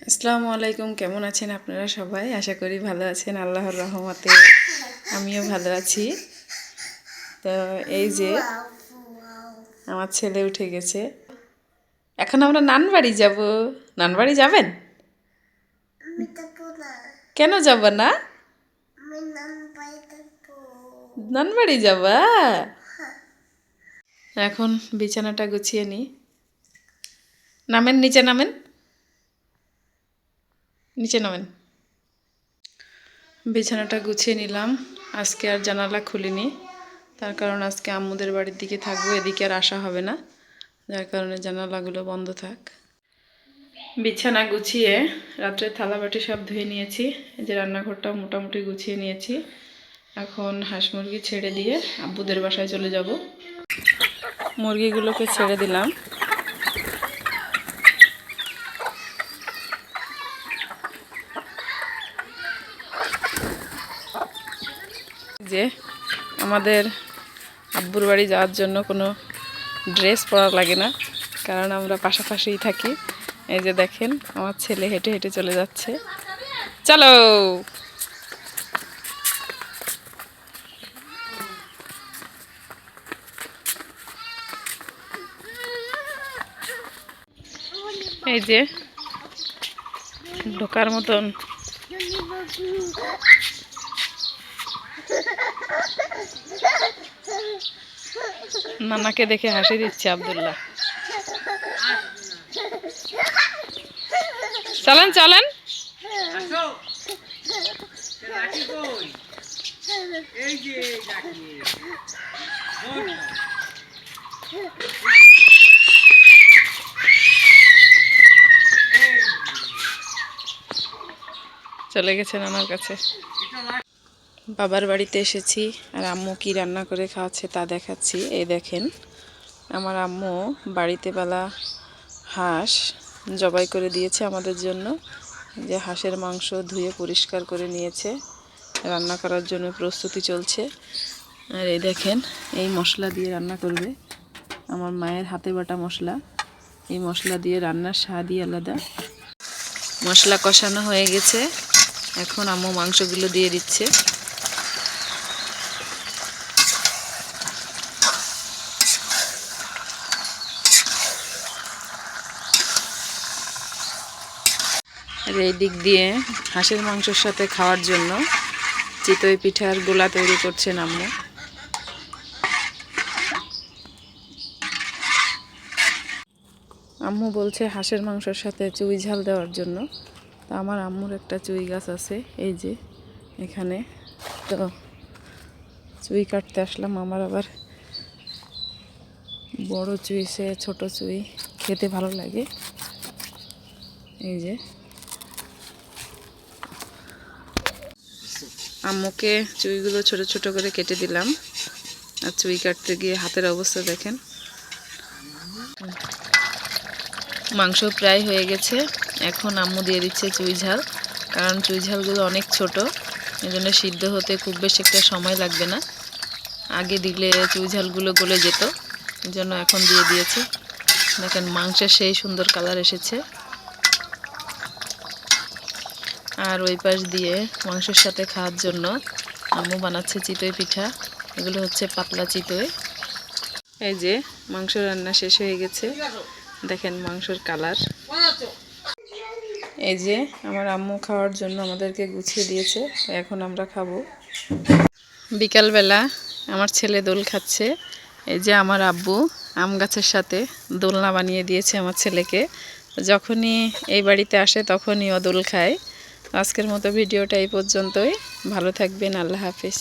আসসালামু আলাইকুম। কেমন আছেন আপনারা সবাই? আশা করি ভালো আছেন। আল্লাহর রহমতে আমিও ভালো আছি। তো এই যে আমার ছেলে উঠে গেছে। এখন আমরা নানবাড়ি যাব। নানবাড়ি যাবেন? কেন যাব না? নানবাড়ি যাবা? এখন বিছানাটা গুছিয়ে নিই। নামেন, নিচে নামেন, নিচে নামেন। বিছানাটা গুছিয়ে নিলাম। আজকে আর জানালা খুলিনি, তার কারণ আজকে আম্মুদের বাড়ির দিকে থাকবো, এদিকে আর আসা হবে না, যার কারণে জানালাগুলো বন্ধ থাক। বিছানা গুছিয়ে রাত্রে থালাবাটি সব ধুয়ে নিয়েছি। এই যে রান্নাঘরটাও মোটামুটি গুছিয়ে নিয়েছি। এখন হাঁস মুরগি ছেড়ে দিয়ে আব্বুদের বাসায় চলে যাব। মুরগিগুলোকে ছেড়ে দিলাম। যে আমাদের আব্বুর বাড়ি যাওয়ার জন্য কোনো ড্রেস পরা লাগে না, কারণ আমরা পাশাপাশিই থাকি। এই যে দেখেন আমার ছেলে হেঁটে হেঁটে চলে যাচ্ছে। চলো। এই যে ঢোকার মতন নানাকে দেখে হাসি দিচ্ছে আব্দুল্লাহ। চলেন চলেন। চলে গেছে নানার কাছে। বাবার বাড়িতে এসেছি আর আম্মু কি রান্না করে খাওয়াচ্ছে তা দেখাচ্ছি। এই দেখেন আমার আম্মু বাড়িতে পালা হাঁস জবাই করে দিয়েছে আমাদের জন্য। যে হাঁসের মাংস ধুয়ে পরিষ্কার করে নিয়েছে, রান্না করার জন্য প্রস্তুতি চলছে। আর এই দেখেন এই মশলা দিয়ে রান্না করবে, আমার মায়ের হাতে বাটা মশলা। এই মশলা দিয়ে রান্নার স্বাদই আলাদা। মশলা কষানো হয়ে গেছে, এখন আম্মু মাংসগুলো দিয়ে দিচ্ছে। আর এই দিক দিয়ে হাঁসের মাংসের সাথে খাওয়ার জন্য চিতই পিঠার গোলা তৈরি করছেন আম্মু। আম্মু বলছে হাঁসের মাংসের সাথে চুই ঝাল দেওয়ার জন্য। তো আমার আম্মুর একটা চুই গাছ আছে এই যে এখানে, তো চুই কাটতে আসলাম। আমার আবার বড় চুই সে ছোট চুই খেতে ভালো লাগে। এই যে আম্মুকে চুইগুলো ছোট ছোট করে কেটে দিলাম। আর চুই কাটতে গিয়ে হাতের অবস্থা দেখেন। মাংস প্রায় হয়ে গেছে, এখন আম্মু দিয়ে দিচ্ছে চুই ঝাল, কারণ চুই ঝালগুলো অনেক ছোট, এই জন্য সিদ্ধ হতে খুব বেশি একটা সময় লাগবে না। আগে দিলে চুই ঝালগুলো গলে যেত, এই জন্য এখন দিয়ে দিয়েছে। দেখেন মাংসের সেই সুন্দর কালার এসেছে। আর ওই পাশ দিয়ে মাংসের সাথে খাওয়ার জন্য আম্মু বানাচ্ছে চিতই পিঠা। এগুলো হচ্ছে পাতলা চিতই। এই যে মাংস রান্না শেষ হয়ে গেছে, দেখেন মাংসের কালার। এই যে আমার আম্মু খাওয়ার জন্য আমাদেরকে গুছিয়ে দিয়েছে, এখন আমরা খাবো। বিকালবেলা আমার ছেলে দোল খাচ্ছে। এই যে আমার আব্বু আম গাছের সাথে দোলনা বানিয়ে দিয়েছে আমার ছেলেকে। যখনই এই বাড়িতে আসে তখনই ও দোল খায়। আজকের মতো ভিডিওটা এই পর্যন্তই। ভালো থাকবেন। আল্লাহ হাফিজ।